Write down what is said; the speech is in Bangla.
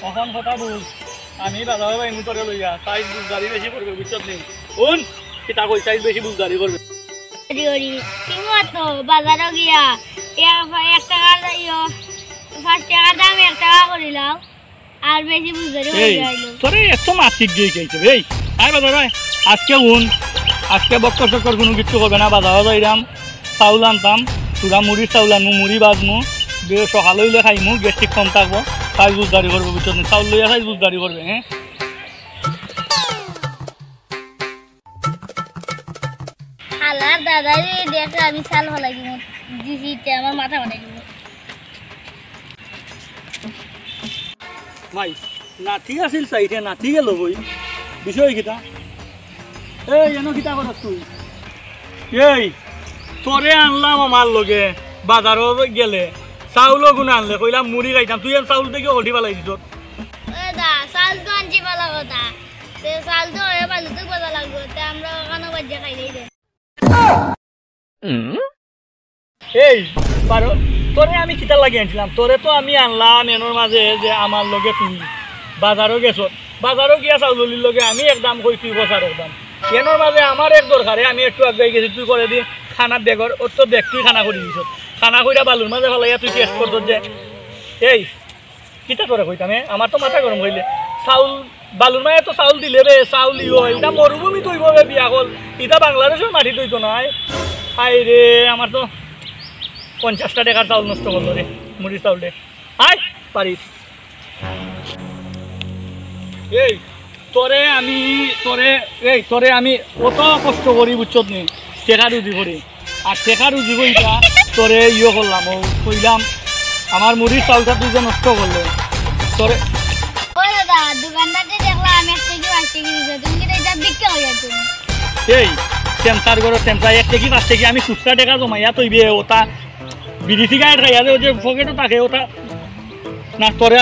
এখন কথা বুঝ আমি বাজারে বাইমু তোরে লইয়া সাইজ বুঝদারি বেশি করবে বুঝছত নি কোন কিতা কই সাইজ বেশি বুঝদারি করবে তো বাজারে গিয়া 1 টাকা যাইও 5 টাকা দাম 1 টাকা করিলাম আর বেশি বুঝদারি হয়ে গেল তোরে এত মাসিক দিয়ে গেছে এই আয় বাজারে আজকে আজকে বক্কর চক্কর কোনো কিছু করবে না বাজারে যাইরাম চাউল আনতাম চূড়া মুড়ি চাউল আনমু মুড়ি বাজমু সকালে হইলে খাইমু গ্যাস্ট্রিক কম থাকবো সাইজ বুঝদারি করবে বুঝছো নি চাউল লইয়া সাইজ বুঝদারি করবে হ্যাঁ হালার দাদাই দেখে আমি চাল হলাই দিছি আমার মাথা বানাই দিব ভাই নাথি আছিল চাইতে নাথি গেল বই বিষয় কিতা এই এনো কিতা করছ তুই এই তোরে আনলাম আমার লগে বাজারও গেলে চাউলও গুণ আনলে কইলাম মুড়ি খাইতাম তুই চাউল থেকে হলদি পেলাই দিছ দা চাল তো আনছি ভালো কথা চাল তো হয়ে ভালো তো কথা লাগবে আমরা ওখানে বাজ্যা খাই দিই এই পারো তোরে আমি কিতা লাগিয়ে আনছিলাম তোরে তো আমি আনলাম এনোর মাঝে যে আমার লগে তুই বাজারও গেছ বাজারও গিয়া চাউলির লগে আমি একদম কই তুই বসার একদম এনোর মাঝে আমার এক দরকারে আমি একটু আগে গেছি তুই করে দি খানা বেগর ওর তো বেগ তুই খানা করে দিছ খানা কইরা বালুর মাঝে ফেলাইয়া তুই টেস্ট করত যে এই কিতা তোরে কইতাম আমার তো মাথা গরম হইলে চাউল বালুর মাঝে তো চাউল দিলে রে চাউল ইও এটা মরুভূমি তৈব রে বিয়া হল এটা বাংলাদেশের মাটি তৈত নাই হাই রে আমার তো 50টা টাকার চাউল নষ্ট করলো রে মুড়ি চাউল রে আয় পারিস এই তোরে আমি কত কষ্ট করি বুঝছত নি টেকা রুজি করি আর টেকা রুজি কইটা তোরে ইয়ে করলাম ও কইলাম আমার মুড়ির চাউলটা তুই যে নষ্ট করলে তোরে ওই দাদা দোকানদারকে দেখলাম 1 কেজি 5 কেজি দিছে তুমি কি এটা বিক্রি হয়ে যাচ্ছে এই টেমসার গরো টেমসা 1 কেজি 5 কেজি আমি খুচরা টাকা জমাইয়া তৈবে ওটা বিদেশি গায়ে খাইয়া যে পকেটও থাকে ওটা না তোরে